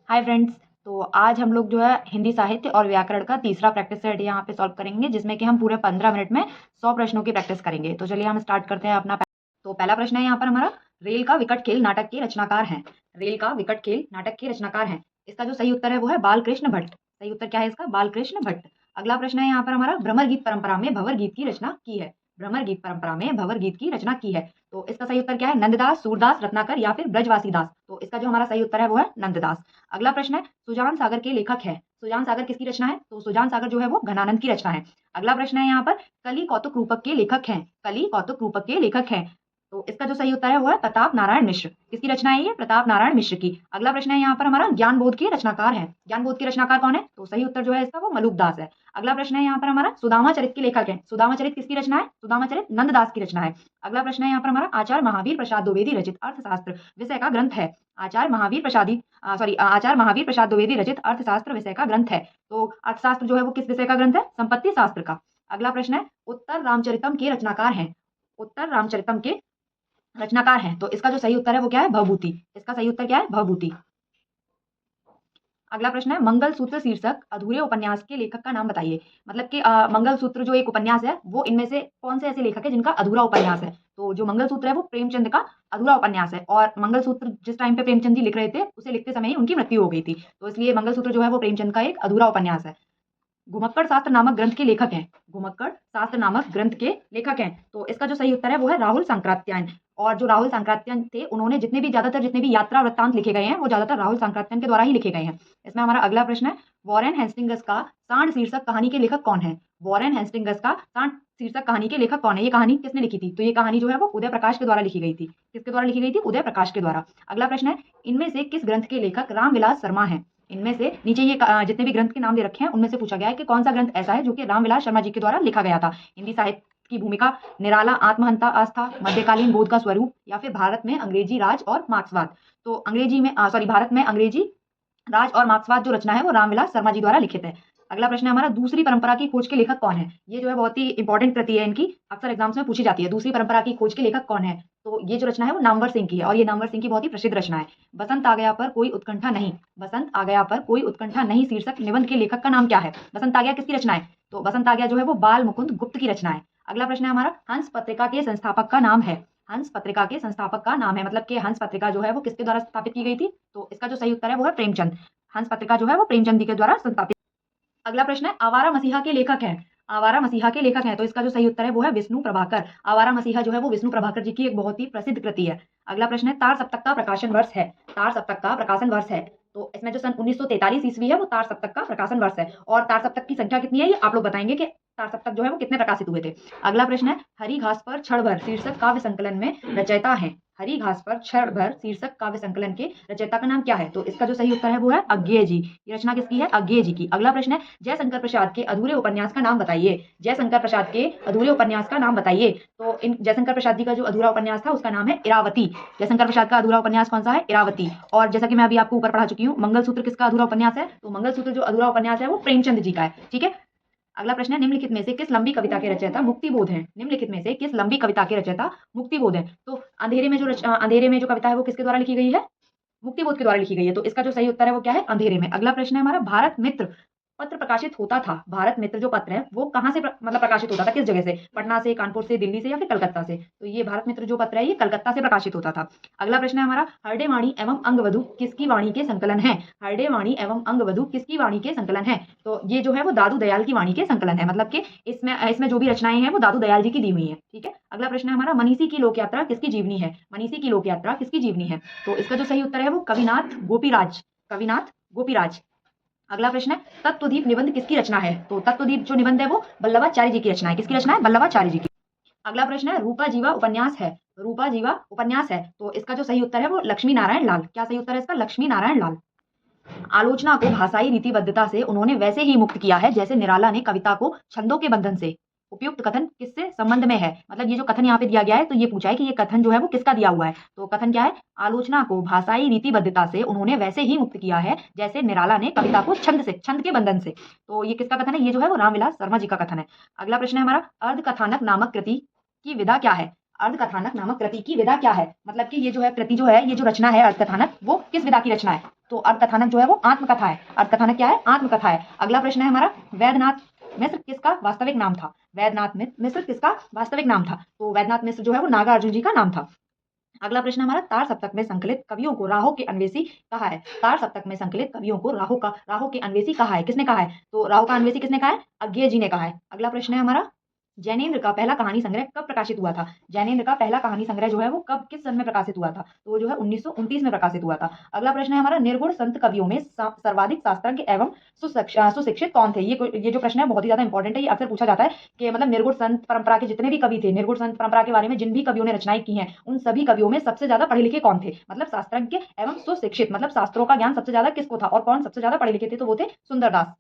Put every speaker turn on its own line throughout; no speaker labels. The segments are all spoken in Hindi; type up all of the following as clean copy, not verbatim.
Hi friends. तो आज हम लोग जो है हिंदी साहित्य और व्याकरण का तीसरा प्रैक्टिस सेट यहाँ पे सॉल्व करेंगे, जिसमें कि हम पूरे 15 मिनट में 100 प्रश्नों की प्रैक्टिस करेंगे। तो चलिए हम स्टार्ट करते हैं अपना तो पहला प्रश्न है यहाँ पर हमारा, रेल का विकट खेल नाटक के रचनाकार हैं। रेल का विकट खेल नाटक के रचनाकार हैं। इसका जो सही उत्तर है वो है बालकृष्ण भट्ट। सही उत्तर क्या है इसका? बालकृष्ण भट्ट। अगला प्रश्न है यहाँ पर हमारा, भ्रमर गीत परंपरा में भंवर गीत की रचना की है। भ्रमर गीत परंपरा में भंवर गीत की रचना की है। तो इसका सही उत्तर क्या है? नंददास, सूरदास, रत्नाकर या फिर ब्रजवासी दास। तो इसका जो हमारा सही उत्तर है वो है नंददास। अगला प्रश्न है, सुजान सागर के लेखक है। सुजान सागर किसकी रचना है? तो सुजान सागर जो है वो घनानंद की रचना है। अगला प्रश्न है यहाँ पर, कलि कौतुक रूपक के लेखक हैं। कलि कौतुक रूपक के लेखक हैं। तो इसका जो सही उत्तर है वो है प्रताप नारायण मिश्र। किसकी रचना है ये? प्रताप नारायण मिश्र की। अगला प्रश्न है यहाँ पर हमारा, ज्ञान बोध के रचनाकार है। ज्ञान बोध के रचनाकार कौन है? तो सही उत्तर जो है इसका वो मलुकदास है। अगला प्रश्न है यहाँ पर हमारा, सुदामा चरित के लेखक है। सुदामा चरित किसकी रचना है? सुदामा चरित नंददास की रचना है। अगला प्रश्न है यहाँ पर हमारा, आचार्य महावीर प्रसाद द्विवेदी रचित अर्थशास्त्र विषय का ग्रंथ है। आचार्य महावीर प्रसादी आचार्य महावीर प्रसाद द्विवेदी रचित अर्थशास्त्र विषय का ग्रंथ है। तो अर्थशास्त्र जो है वो किस विषय का ग्रंथ है? संपत्ति शास्त्र का। अगला प्रश्न है, उत्तर रामचरितम के रचनाकार हैं। उत्तर रामचरितम के रचनाकार हैं। तो इसका जो सही उत्तर है वो क्या है? भवभूति। इसका सही उत्तर क्या है? भवभूति। अगला प्रश्न है, मंगल सूत्र शीर्षक अधूरे उपन्यास के लेखक का नाम बताइए। मतलब कि मंगल सूत्र जो एक उपन्यास है वो इनमें से कौन से ऐसे लेखक है जिनका अधूरा उपन्यास है? तो जो मंगल सूत्र है वो प्रेमचंद का अधूरा उपन्यास है, और मंगल सूत्र जिस टाइम पे प्रेमचंद जी लिख रहे थे उसे लिखते समय ही उनकी मृत्यु हो गई थी। तो इसलिए मंगल सूत्र जो है वो प्रेमचंद का एक अधूरा उपन्यास है। घुमक्कड़ शास्त्र नामक ग्रंथ के लेखक हैं। घुमक्कड़ शास्त्र नामक ग्रंथ के लेखक हैं। तो इसका जो सही उत्तर है वो है राहुल सांक्रात्यायन। और जो राहुल सांक्रात्यायन थे उन्होंने जितने भी यात्रा वृत्तांत लिखे गए हैं वो ज्यादातर राहुल सांक्रात्यायन के द्वारा ही लिखे गए हैं। इसमें हमारा अगला प्रश्न है, वॉरेन हेस्टिंग्स का सांड शीर्षक कहानी के लेखक कौन है? वॉरेन हेस्टिंग्स का सांड शीर्षक कहानी के लेखक कौन है? ये कहानी किसने लिखी थी? तो ये कहानी जो है वो उदय प्रकाश के द्वारा लिखी गई थी। किसके द्वारा लिखी गई थी? उदय प्रकाश के द्वारा। अगला प्रश्न है, इनमें से किस ग्रंथ के लेखक रामविलास शर्मा है? इनमें से नीचे ये जितने भी ग्रंथ के नाम दे रखे हैं उनमें से पूछा गया है कि कौन सा ग्रंथ ऐसा है जो कि रामविलास शर्मा जी के द्वारा लिखा गया था। हिंदी साहित्य की भूमिका, निराला आत्महंता आस्था, मध्यकालीन बोध का स्वरूप, या फिर भारत में अंग्रेजी राज और मार्क्सवाद। तो भारत में अंग्रेजी राज और मार्क्सवाद जो रचना है वो रामविलास शर्मा जी द्वारा लिखित है। अगला प्रश्न है हमारा, दूसरी परंपरा की खोज के लेखक कौन है? ये जो है बहुत ही इंपॉर्टेंट कृति है इनकी, अक्सर एग्जाम्स में पूछी जाती है। दूसरी परंपरा की खोज के लेखक कौन है? तो ये जो रचना है वो नामवर सिंह की है, और ये नामवर सिंह की बहुत ही प्रसिद्ध रचना है। बसंत आ गया पर कोई उत्कंठा नहीं। बसंत आ गया पर कोई उत्कंठा नहीं शीर्षक निबंध के लेखक का नाम क्या है? बसंत आ गया किसकी रचना है? तो बसंत आ गया जो है वो बाल मुकुंद गुप्त की रचना है। अगला प्रश्न है हमारा, हंस पत्रिका के संस्थापक का नाम है। हंस पत्रिका के संस्थापक का नाम है, मतलब कि हंस पत्रिका जो है वो किसके द्वारा स्थापित की गई थी? तो इसका जो सही उत्तर है वो है प्रेमचंद। हंस पत्रिका जो है वो प्रेमचंद जी के द्वारा संस्थापित। अगला प्रश्न है, आवारा मसीहा के लेखक हैं। आवारा मसीहा के लेखक हैं। तो इसका जो सही उत्तर है वो है विष्णु प्रभाकर। आवारा मसीहा जो है वो विष्णु प्रभाकर जी की एक बहुत ही प्रसिद्ध कृति है। अगला प्रश्न है, तार सप्तक का प्रकाशन वर्ष है। तार सप्तक का प्रकाशन वर्ष है। तो इसमें जो सन 1943 ईस्वी है वो तार सप्तक का प्रकाशन वर्ष है। और तार सप्तक की संख्या कितनी है ये आप लोग बताएंगे कि तार सप्तक जो है वो कितने प्रकाशित हुए थे। अगला प्रश्न है, हरी घास पर क्षण भर शीर्षक काव्य संकलन में रचयिता है। हरी घास पर क्षण भर शीर्षक काव्य संकलन के रचयिता का नाम क्या है? तो इसका जो सही उत्तर है वो है अज्ञेय जी। ये रचना किसकी है? अज्ञेय जी की। अगला प्रश्न है, जयशंकर प्रसाद के अधूरे उपन्यास का नाम बताइए। जयशंकर प्रसाद के अधूरे उपन्यास का नाम बताइए। तो इन जयशंकर प्रसाद जी का जो अधूरा उपन्यास था उसका नाम है इरावती। जयशंकर प्रसाद का अधूरा उपन्यास कौन सा है? इरावती। और जैसा कि मैं अभी आपको ऊपर पढ़ा चुकी हूँ, मंगलसूत्र किसका अधूरा उपन्यास है? तो मंगलसूत्र जो अधूरा उपन्यास है वो प्रेमचंद जी का है। ठीक है। अगला प्रश्न है, निम्नलिखित में से किस लंबी कविता के रचयिता मुक्तिबोध हैं? निम्नलिखित में से किस लंबी कविता के रचयिता मुक्तिबोध हैं? तो अंधेरे में जो कविता है वो किसके द्वारा लिखी गई है? मुक्तिबोध के द्वारा लिखी गई है। तो इसका जो सही उत्तर है वो क्या है? अंधेरे में। अगला प्रश्न है हमारा, भारत मित्र पत्र प्रकाशित होता था। भारत मित्र जो पत्र है वो कहाँ से मतलब प्रकाशित होता था? किस जगह से? पटना से, कानपुर से, दिल्ली से, या फिर कलकत्ता से? तो ये भारत मित्र जो पत्र है ये कलकत्ता से प्रकाशित होता था। अगला प्रश्न है हमारा, हरडे वाणी एवं अंगवधु किसकी वाणी के संकलन है? हरडे वाणी एवं अंगवधु किसकी वाणी के संकलन है? तो ये जो है वो दादू दयाल की वाणी के संकलन है। मतलब कि इसमें जो भी रचनाएं हैं वो दादू दयाल जी की दी हुई है। ठीक है। अगला प्रश्न है हमारा, मनीषी की लोक यात्रा किसकी जीवनी है? मनीषी की लोक यात्रा किसकी जीवनी है? तो इसका जो सही उत्तर है वो कविनाथ गोपीराज। कविनाथ गोपीराज। अगला प्रश्न है, तत्वदीप निबंध किसकी रचना है? तो तत्वदीप जो निबंध है वो वल्लभाचार्य जी की रचना है। किसकी रचना है? वल्लभाचार्य जी की। अगला प्रश्न है, रूपा जीवा उपन्यास है। रूपा जीवा उपन्यास है। तो इसका जो सही उत्तर है वो लक्ष्मी नारायण लाल। क्या सही उत्तर है इसका? लक्ष्मी नारायण लाल। आलोचना को भाषाई रीतिबद्धता से उन्होंने वैसे ही मुक्त किया है जैसे निराला ने कविता को छंदों के बंधन से। उपयुक्त कथन किससे संबंध में है? मतलब ये जो कथन यहाँ पे दिया गया है तो ये पूछा है कि ये कथन जो है वो किसका दिया हुआ है। तो कथन क्या है? आलोचना को भाषाई रीतिबद्धता से उन्होंने वैसे ही मुक्त किया है जैसे निराला ने कविता को छंद के बंधन से। तो ये किसका कथन है? ये जो है वो रामविलास शर्मा जी का कथन है। अगला प्रश्न है हमारा, अर्ध कथानक नामक कृति की विधा क्या है? अर्धकथानक नामक कृति की विधा क्या है? मतलब कि ये जो है कृति जो है, ये जो रचना है अर्धकथानक, वो किस विधा की रचना है? तो अर्धकथानक जो है वो आत्मकथा है। अर्धकथानक क्या है? आत्मकथा है। अगला प्रश्न है हमारा, वैद्यनाथ मिश्र किसका वास्तविक नाम था? वैद्यनाथ मिश्र किसका वास्तविक नाम था? तो वैद्यनाथ मिश्र जो है वो नागार्जुन जी का नाम था। अगला प्रश्न हमारा, तार सप्तक में संकलित कवियों को राहो के अन्वेषी कहा है? तार सप्तक में संकलित कवियों को राहो के अन्वेषी कहा है? किसने कहा है? तो राहो का अन्वेषी किसने कहा है? अज्ञेय जी ने कहा है। अगला प्रश्न है हमारा, जैनेन्द्र का पहला कहानी संग्रह कब प्रकाशित हुआ था? जैनेन्द्र का पहला कहानी संग्रह जो है वो कब किस सन में प्रकाशित हुआ था? तो वो जो है 1929 में प्रकाशित हुआ था। अगला प्रश्न है हमारा, निर्गुण संत कवियों में सर्वाधिक शास्त्रज्ञ एवं सुशिक्षित कौन थे? ये जो प्रश्न है बहुत ही ज्यादा इंपॉर्टेंट है। ये अक्सर पूछा जाता है कि मतलब निर्गुण संत परंपरा के जितने भी कवि थे, निर्गुण संत परंपरा के बारे में जिन भी कवियों ने रचनाएं की हैं, उन सभी कवियों में सबसे ज्यादा पढ़े लिखे कौन थे? मतलब शास्त्रज्ञ एवं सुशिक्षित, मतलब शास्त्रों का ज्ञान सबसे ज्यादा किसको था और कौन सबसे ज्यादा पढ़े लिखे थे? तो वो थे सुंदरदास।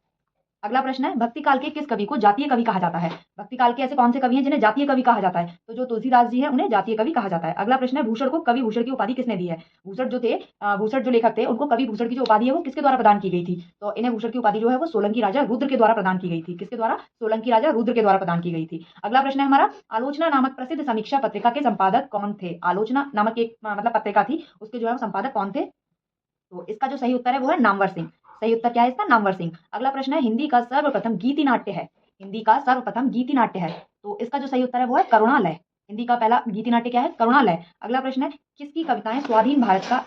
अगला प्रश्न है, भक्ति काल के किस कवि को जातीय कवि कहा जाता है? भक्ति काल के ऐसे कौन से कवि हैं जिन्हें जातीय कवि कहा जाता है? तो जो तुलसीदास जी हैं उन्हें जातीय कवि कहा जाता है। अगला प्रश्न है, भूषण को कवि भूषण की उपाधि किसने दी है? भूषण जो थे, भूषण जो लेखक थे, उनको कवि भूषण की जो उपाधि है वो किसके द्वारा प्रदान की गई थी? तो इन्हें भूषण की उपाधि जो है वो सोलंकी राजा रुद्र के द्वारा प्रदान की गई थी। किसके द्वारा? सोलंकी राजा रुद्र के द्वारा प्रदान की गई थी। अगला प्रश्न है हमारा, आलोचना नामक प्रसिद्ध समीक्षा पत्रिका के संपादक कौन थे? आलोचना नामक एक मतलब पत्रिका थी, उसके जो है संपादक कौन थे? तो इसका जो सही उत्तर है वो है नामवर सिंह। सही उत्तर क्या है इसका? नामवर सिंह। अगला प्रश्न है, हिंदी का सर्वप्रथम गीति नाट्य है? हिंदी का सर्वप्रथम गीति नाट्य है, तो इसका जो सही उत्तर है वो है करुणालय। हिंदी का पहला गीति नाट्य क्या है? करुणालय। अगला प्रश्न है, किसकी कविताएं स्वाधीन भारत का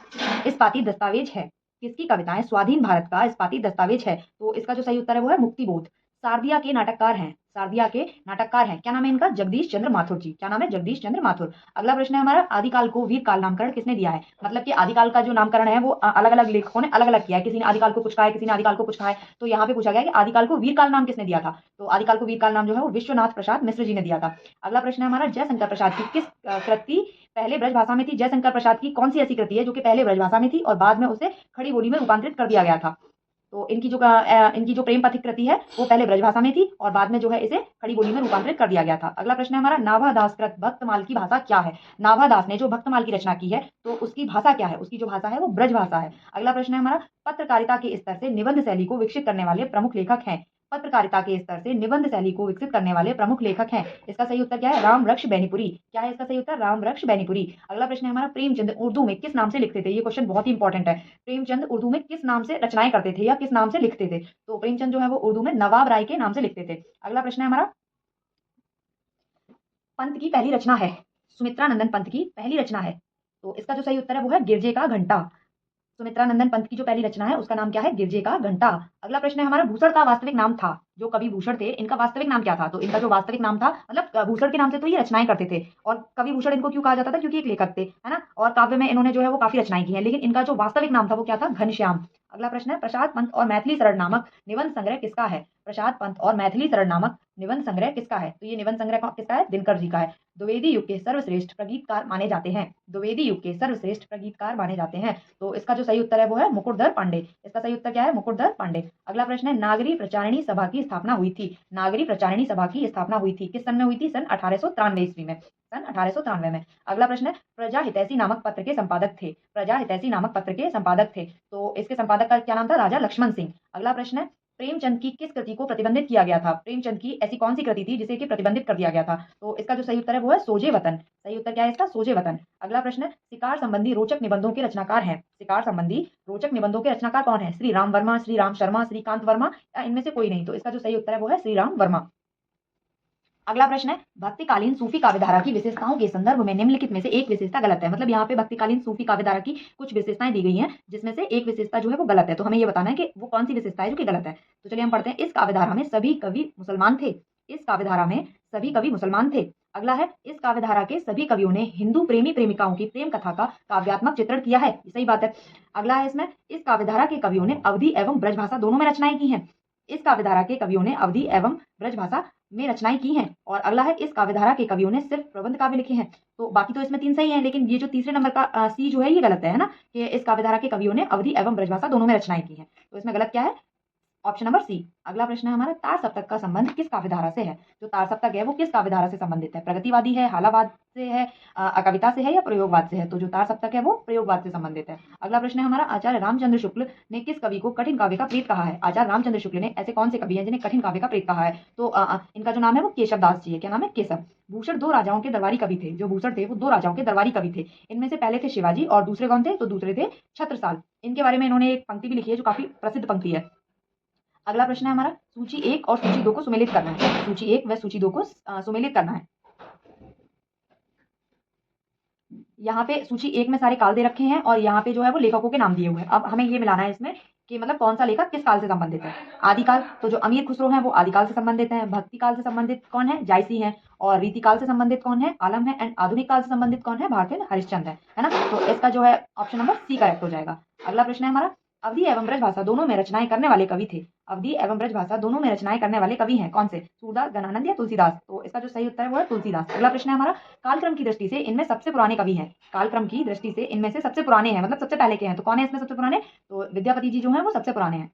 इस्पाती दस्तावेज है? किसकी कविताएं स्वाधीन भारत का इस्पाती दस्तावेज है? तो इसका जो सही उत्तर है वो है मुक्तिबोध। सारदिया के नाटककार हैं, सारदिया के नाटककार हैं, क्या नाम है इनका? जगदीश चंद्र माथुर जी। क्या नाम है? जगदीश चंद्र माथुर। अगला प्रश्न है हमारा, आदिकाल को वीर काल नामकरण किसने दिया है? मतलब कि आदिकाल का जो नामकरण है वो अलग अलग लेखकों ने अलग अलग किया है। किसी ने आदिकाल को कुछ कहा है, किसी ने आदिकाल को कुछ कहा है। तो यहाँ पे पूछा गया कि आदिकाल को वीर काल नाम किसने दिया था? तो आदिकाल को वीर काल नाम जो है वो विश्वनाथ प्रसाद मिश्र जी ने दिया था। अगला प्रश्न है हमारा, जयशंकर प्रसाद की किस कृति पहले ब्रजभाषा में थी? जयशंकर प्रसाद की कौन सी ऐसी कृति है जो कि पहले ब्रजभाषा में थी और बाद में उसे खड़ी बोली में रूपांतरित कर दिया गया था? तो इनकी जो प्रेम पथिक कृति है वो पहले ब्रजभाषा में थी और बाद में जो है इसे खड़ी बोली में रूपांतरित कर दिया गया था। अगला प्रश्न है हमारा, नाभादास कृत भक्तमाल की भाषा क्या है? नाभादास ने जो भक्तमाल की रचना की है तो उसकी भाषा क्या है? उसकी जो भाषा है वो ब्रज भाषा है। अगला प्रश्न है हमारा, पत्रकारिता के स्तर से निबंध शैली को विकसित करने वाले प्रमुख लेखक हैं? पत्रकारिता के स्तर से निबंध शैली को विकसित करने वाले प्रमुख लेखक हैं। इसका सही उत्तर क्या है? राम वृक्ष बेनीपुरी। क्या है इसका सही उत्तर? राम वृक्ष बेनीपुरी। अगला प्रश्न है हमारा, प्रेमचंद उर्दू में किस नाम से लिखते थे? ये क्वेश्चन बहुत ही इंपॉर्टेंट है। प्रेमचंद उर्दू में किस नाम से रचनाएं करते थे या किस नाम से लिखते थे? तो प्रेमचंद जो है वो उर्दू में नवाब राय के नाम से लिखते थे। अगला प्रश्न है हमारा, पंत की पहली रचना है, सुमित्रानंदन पंत की पहली रचना है, तो इसका जो सही उत्तर है वो है गिरजे का घंटा। सुमित्रानंदन पंत की जो पहली रचना है उसका नाम क्या है? गिरजे का घंटा। अगला प्रश्न है हमारा, भूषण का वास्तविक नाम था, जो कवि भूषण थे इनका वास्तविक नाम क्या था? तो इनका जो वास्तविक नाम था, मतलब भूषण के नाम से तो ये रचनाएं करते थे और कवि भूषण इनको क्यों कहा जाता था? क्योंकि एक लेखक थे, है ना, और काव्य में इन्होंने जो है वो काफी रचनाएं की हैं, लेकिन इनका जो वास्तविक नाम था वो क्या था? घनश्याम। अगला प्रश्न है, प्रसाद पंत और मैथिली शरण नामक निबंध संग्रह किसका है? प्रसाद पंत और मैथिली शरण नामक निबंध संग्रह किसका है? तो ये निबंध संग्रह किसका है? दिनकर जी का है। द्विवेदी युग के सर्वश्रेष्ठ प्रगीतकार माने जाते हैं। द्विवेदी युग के सर्वश्रेष्ठ प्रगीतकार माने जाते हैं, तो इसका जो सही उत्तर है वो है मुकुटधर पांडे। इसका सही उत्तर क्या है? मुकुटधर पांडे। अगला प्रश्न है, नागरी प्रचारिणी सभा की स्थापना हुई थी। नागरी प्रचारिणी सभा की स्थापना हुई थी किस सन में हुई थी? सन 1893 ईस्वी में। सन 1893 में। अगला प्रश्न है, प्रजा हितैषी नामक पत्र के संपादक थे। प्रजा हितैषी नामक पत्र के संपादक थे, तो इसके संपादक का क्या नाम था? राजा लक्ष्मण सिंह। अगला प्रश्न है, प्रेमचंद की किस कृति को प्रतिबंधित किया गया था? प्रेमचंद की ऐसी कौन सी कृति थी जिसे कि प्रतिबंधित कर दिया गया था? तो इसका जो सही उत्तर है वो है सोजे वतन। सही उत्तर क्या है इसका? सोजे वतन। अगला प्रश्न है, शिकार संबंधी रोचक निबंधों के रचनाकार हैं। शिकार संबंधी रोचक निबंधों के रचनाकार कौन है? श्री राम वर्मा, श्री राम शर्मा, श्रीकांत वर्मा या इनमें से कोई नहीं? तो इसका जो सही उत्तर है वो है श्री राम वर्मा। अगला प्रश्न है, भक्तिकालीन सूफी काव्यधारा की विशेषताओं के संदर्भ में निम्नलिखित में से एक विशेषता गलत है। मतलब यहाँ पे भक्तिकालीन सूफी काव्यधारा की कुछ विशेषताएं दी गई हैं जिसमें से एक विशेषता जो है वो गलत है, तो हमें ये बताना है कि वो कौन सी विशेषता है जो कि गलत है। तो चलिए हम पढ़ते हैं, इस काव्यधारा में सभी कवि मुसलमान थे। इस काव्यधारा में सभी कवि मुसलमान थे। अगला है, इस काव्यधारा के सभी कवियों ने हिंदू प्रेमी प्रेमिकाओं की प्रेम कथा का काव्यात्मक चित्रण किया है। सही बात है। अगला है इसमें, इस काव्यधारा के कवियों ने अवधी एवं ब्रजभाषा दोनों में रचनाएं की हैं। इस काव्यधारा के कवियों ने अवधी एवं ब्रजभाषा में रचनाएं की हैं। और अगला है, इस काव्यधारा के कवियों ने सिर्फ प्रबंध काव्य लिखे हैं। तो बाकी तो इसमें तीन सही हैं, लेकिन ये जो तीसरे नंबर का सी जो है ये गलत है ना, कि इस काव्यधारा के कवियों ने अवधी एवं ब्रजभाषा दोनों में रचनाएं की हैं। तो इसमें गलत क्या है? Option number C. अगला प्रश्न है हमारा, तार सप्तक का संबंध किस काव्य धारा से है? जो तार सप्तक है वो किस काव्य धारा से संबंधित है? प्रगतिवादी है, हालावाद से है, कविता से है या प्रयोगवाद से है? तो जो तार सप्तक है वो प्रयोगवाद से संबंधित है। अगला प्रश्न है हमारा, आचार्य रामचंद्र शुक्ल ने किस कवि को कठिन काव्य का प्रीत कहा है? आचार्य रामचंद्र शुक्ल ने ऐसे कौन से कवि हैं जिन्हें कठिन काव्य का प्रीत कहा है? तो इनका जो नाम है वो केशव दास जी है। क्या नाम है? केशव। भूषण दो राजाओं के दरबारी कवि थे। जो भूषण थे वो दो राजाओं के दरबारी कवि थे। इनमें से पहले थे शिवाजी और दूसरे कौन थे? तो दूसरे थे छत्रसाल। इनके बारे में इन्होंने एक पंक्ति भी लिखी है जो काफी प्रसिद्ध पंक्ति है। अगला प्रश्न है हमारा, सूची 1 और सूची 2 को सुमेलित करना है। सूची 1 व सूची 2 को सुमेलित करना है। यहाँ पे सूची 1 में सारे काल दे रखे हैं और यहाँ पे जो है वो लेखकों के नाम दिए हुए हैं। अब हमें ये मिलाना है इसमें कि मतलब कौन सा लेखक किस काल से संबंधित है। आदिकाल, तो जो अमीर खुसरो हैं वो आदिकाल से संबंधित हैं। भक्ति काल से संबंधित कौन है? जायसी हैं। और रीति काल से संबंधित कौन है? आलम है। एंड आधुनिक काल से संबंधित कौन है? भारतेंद्र हरिश्चंद्र है ना। तो इसका जो है ऑप्शन नंबर सी करेक्ट हो जाएगा। अगला प्रश्न है हमारा, अवधि एवं ब्रजभाषा दोनों में रचनाएं करने वाले कवि थे। अवधि एवं ब्रजभाषा दोनों में रचनाएं करने वाले कवि हैं कौन से? सूरदास, गणानंद या तुलसीदास? तो इसका जो सही उत्तर है वो है तुलसीदास। अगला प्रश्न है हमारा, कालक्रम की दृष्टि से इनमें सबसे पुराने कवि हैं। कालक्रम की दृष्टि से इनमें से सबसे पुराने हैं, मतलब सबसे पहले के हैं। तो कौन है इसमें सबसे पुराने? तो विद्यापति जी जो है वो सबसे पुराने हैं।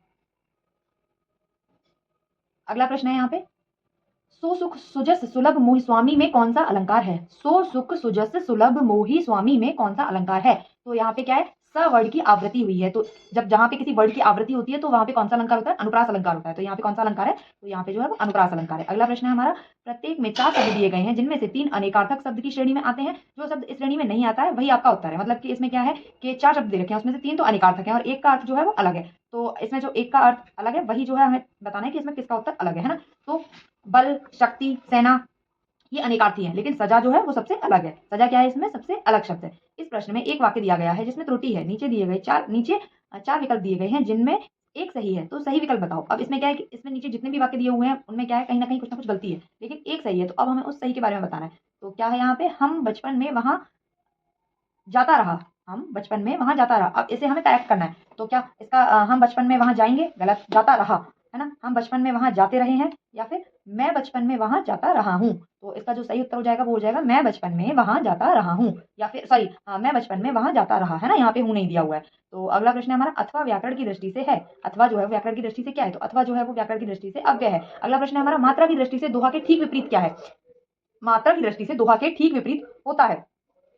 अगला प्रश्न है यहाँ पे, सो सुख सुजस सुलभ मोहि स्वामी में कौन सा अलंकार है? सो सुख सुजस सुलभ मोहि स्वामी में कौन सा अलंकार है? तो यहाँ पे क्या है? स वर्ड की आवृत्ति हुई है। तो जब जहां पे किसी वर्ड की आवृत्ति होती है तो वहां पे कौन सा अलंकार होता है? अनुप्रास अलंकार होता है। तो यहाँ पे कौन सा अलंकार है? तो यहाँ पे जो है वो अनुप्रास अलंकार है। अगला प्रश्न है हमारा, प्रत्येक में 4 शब्द दिए गए हैं जिनमें से 3 अनेकार्थक शब्द की श्रेणी में आते हैं। जो शब्द इस श्रेणी में नहीं आता है वही आपका उत्तर है। मतलब कि इसमें क्या है कि 4 शब्द दे रखे हैं, उसमें से 3 तो अनेकार्थक है और एक का अर्थ जो है वो अलग है। तो इसमें जो एक का अर्थ अलग है वही जो है हमें बताना है कि इसमें किसका उत्तर अलग है ना। तो बल, शक्ति, सेना, ये अनेकार्थी है, लेकिन सजा जो है वो सबसे अलग है। सजा क्या है? इसमें सबसे अलग शब्द है। इस प्रश्न में एक वाक्य दिया गया है जिसमें त्रुटि है। नीचे दिए गए चार विकल्प दिए गए हैं जिनमें एक सही है। तो सही विकल्प बताओ। अब इसमें क्या है कि इसमें नीचे जितने भी वाक्य दिए हुए हैं उनमें क्या है, कहीं ना कहीं कुछ ना कुछ गलती है, लेकिन एक सही है। तो अब हमें उस सही के बारे में बताना है। तो क्या है यहाँ पे, हम बचपन में वहां जाता रहा। हम बचपन में वहां जाता रहा। अब इसे हमें करेक्ट करना है। तो क्या इसका हम बचपन में वहां जाएंगे, गलत, जाता रहा है ना। हम बचपन में वहां जाते रहे हैं, या फिर मैं बचपन में वहां जाता रहा हूँ। तो इसका जो सही उत्तर हो जाएगा वो हो जाएगा मैं बचपन में वहां जाता रहा हूँ, या फिर सॉरी मैं बचपन में वहां जाता रहा है ना। यहाँ पे हूँ नहीं दिया हुआ है। तो अगला प्रश्न है हमारा, अथवा व्याकरण की दृष्टि से है। अथवा जो है व्याकरण की दृष्टि से क्या है? तो अथवा जो है वो व्याकरण की दृष्टि से अव्यय है। अगला प्रश्न है हमारा, मात्रा की दृष्टि से दोहा के ठीक विपरीत क्या है? मात्रा की दृष्टि से दोहा के ठीक विपरीत होता है।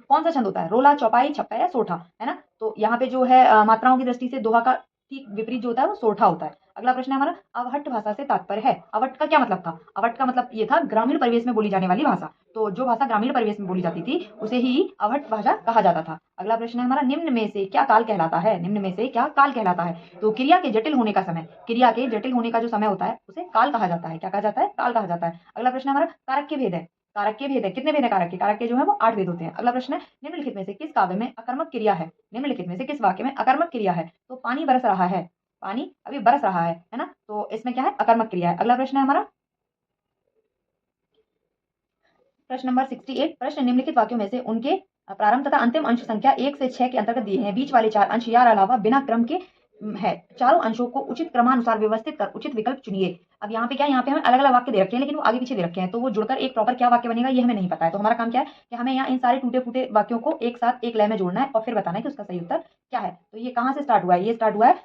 कौन सा छंद होता है? रोला, चौपाई, छप्पा या सोठा, है ना। तो यहाँ पे जो है मात्राओं की दृष्टि से दोहा का ठीक विपरीत जो होता है वो सोठा होता है। अगला प्रश्न है हमारा, अवहट्ट भाषा से तात्पर्य है। अवहट्ट का क्या मतलब था? अवहट्ट का मतलब ये था ग्रामीण परिवेश में बोली जाने वाली भाषा। तो जो भाषा ग्रामीण परिवेश में बोली जाती थी उसे ही अवहट्ट भाषा कहा जाता था। अगला प्रश्न है हमारा, निम्न में से क्या काल कहलाता है? निम्न में से क्या काल कहलाता है? तो क्रिया के जटिल होने का समय, क्रिया के जटिल होने का जो समय होता है उसे काल कहा जाता है। क्या कहा जाता है? काल कहा जाता है। अगला प्रश्न है हमारा, कारक के भेद है। कारक के भेद है, कितने भेद है कारक के? कारक के जो है वो 8 भेद होते हैं। अगला प्रश्न है, निम्नलिखित में से किस काव्य में अकर्मक क्रिया है? निम्नलिखित में से किस वाक्य में अकर्मक क्रिया है? तो पानी बरस रहा है, पानी अभी बरस रहा है ना। तो इसमें क्या है? अकर्मक क्रिया है। अगला प्रश्न है हमारा, प्रश्न नंबर 68। प्रश्न निम्नलिखित वाक्यों में से उनके प्रारंभ तथा अंतिम अंश संख्या 1 से 6 के अंतर्गत दिए हैं। बीच वाले 4 अंश या अलावा बिना क्रम के है। चारों अंशों को उचित क्रमानुसार व्यवस्थित कर उचित विकल्प चुनिए। अब यहाँ पे क्या है, यहाँ पे हमें अलग अलग वाक्य दे रखे हैं लेकिन वो आगे पीछे दे रखे हैं, तो वो जुड़कर एक प्रॉपर क्या वाक्य बनेगा ये हमें नहीं पता है। तो हमारा काम क्या है कि हमें यहाँ इन सारे टूटे फूटे वाक्यों को एक साथ एक लय में जोड़ना है और फिर बताना है कि उसका सही उत्तर क्या है। तो ये कहाँ से स्टार्ट हुआ है? ये स्टार्ट हुआ है,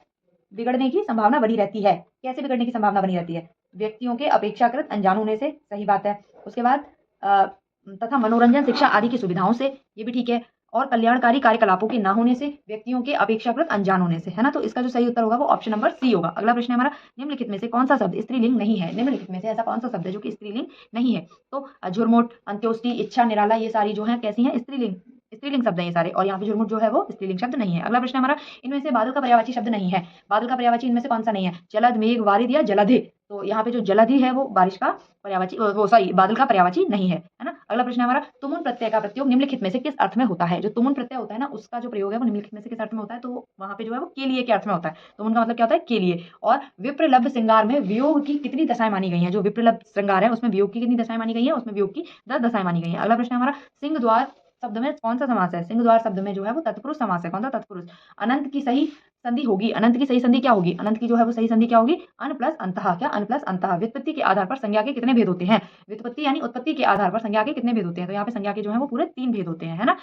बिगड़ने की संभावना बनी रहती है। कैसे बिगड़ने की संभावना बनी रहती है? व्यक्तियों के अपेक्षाकृत अनजान होने से, सही बात है। उसके बाद तथा मनोरंजन, शिक्षा आदि की सुविधाओं से, ये भी ठीक है। और कल्याणकारी कार्यकलापों के ना होने से, व्यक्तियों के अपेक्षाकृत अनजान होने से, है ना। तो इसका जो सही उत्तर होगा वो ऑप्शन नंबर सी होगा। अगला प्रश्न है हमारा, निम्नलिखित में से कौन सा शब्द स्त्रीलिंग नहीं है? निम्नलिखित में से ऐसा कौन सा शब्द है जो कि स्त्रीलिंग नहीं है? तो झुरमुट, अंत्योष्टि, इच्छा, निराला, ये सारी जो है कैसी है? स्त्रीलिंग, स्त्रीलिंग शब्द है ये सारे। और यहाँ पे झुरमुट जो है वो स्त्रीलिंग शब्द नहीं है। अगला प्रश्न हमारा, इनमें से बादल का पर्यायवाची शब्द नहीं है। बादल का पर्यायवाची इनमें से कौन सा नहीं है? जलद, मेघ, वारिद या जलधि। तो यहाँ पे जो जलधि है वो बारिश का पर्यायवाची, वो सॉरी बादल का पर्यायवाची नहीं है ना। अगला प्रश्न हमारा, तुमुन प्रत्यय का प्रयोग निम्नलिखित में से किस अर्थ में होता है? जो तुमुन प्रत्यय होता है ना उसका जो प्रयोग है वो निम्नलिखित में से किस अर्थ में होता है? तो वहां पे जो है वो के लिए के अर्थ में होता है। तुमुन का मतलब क्या होता है? के लिए। और विप्रलब्ध श्रृंगार में वियोग की कितनी दशाएं मानी गई हैं? जो विप्रलब्ध श्रृंगार है उसमें वियोग की कितनी दशाएं मानी गई है? उसमें वियोग की 10 दशाएं मानी गई है। अगला प्रश्न हमारा, सिंह द्वार शब्द में कौन सा समास है? सिंह द्वार शब्द में जो है वो तत्पुरुष समास है। कौन सा? तत्पुरुष। अनंत की सही संधि होगी, अनंत की सही संधि क्या होगी? अनंत की जो है वो सही संधि क्या होगी? अन प्लस अंतः। क्या? अन प्लस अंतः। व्युत्पत्ति के आधार पर संज्ञा के कितने भेद होते हैं? व्युत्पत्ति यानी उत्पत्ति के आधार पर संज्ञा के कितने भेद होते हैं? तो यहाँ पे संज्ञा के जो है वो पूरे 3 भेद होते हैं, है ना।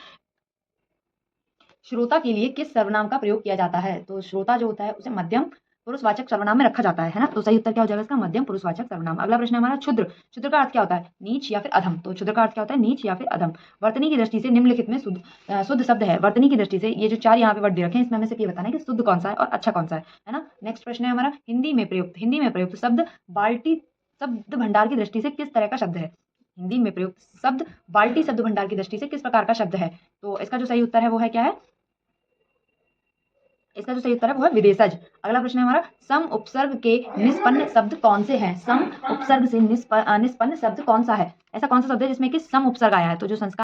श्रोता के लिए किस सर्वनाम का प्रयोग किया जाता है? तो श्रोता जो होता है उसे मध्यम पुरुषवाचक सर्वनाम में रखा जाता है ना। तो सही उत्तर क्या हो जाएगा इसका, मध्यम पुरुषवाचक सर्वनाम। अगला प्रश्न है हमारा क्षुद्र। क्षुद्र का अर्थ क्या होता है, नीच या फिर अधम। तो क्षुद्र का अर्थ क्या होता है, नीच या फिर अधम। वर्तनी की दृष्टि से निम्नलिखित में शुद्ध शब्द है। वर्तनी की दृष्टि से ये जो 4 यहाँ पे वर्ड दे रखे हैं इसमें हमें सिर्फ ये बताना है कि शुद्ध कौन सा है और अच्छा कौन सा है ना। नेक्स्ट प्रश्न है हमारा हिंदी में प्रयुक्त शब्द बाल्टी शब्द भंडार की दृष्टि से किस तरह का शब्द है। हिंदी में प्रयुक्त शब्द बाल्टी शब्द भंडार की दृष्टि से किस प्रकार का शब्द है। तो इसका जो सही उत्तर है वो है क्या है, इसका जो सही उत्तर है वो है विदेशज। अगला प्रश्न है हमारा सम उपसर्ग के निष्पन्न शब्द कौन से हैं। सम उपसर्ग से निष्पन्न शब्द कौन सा है, ऐसा कौन सा शब्द है जिसमें कि सम उपसर्ग आया है। तो जो संस्कार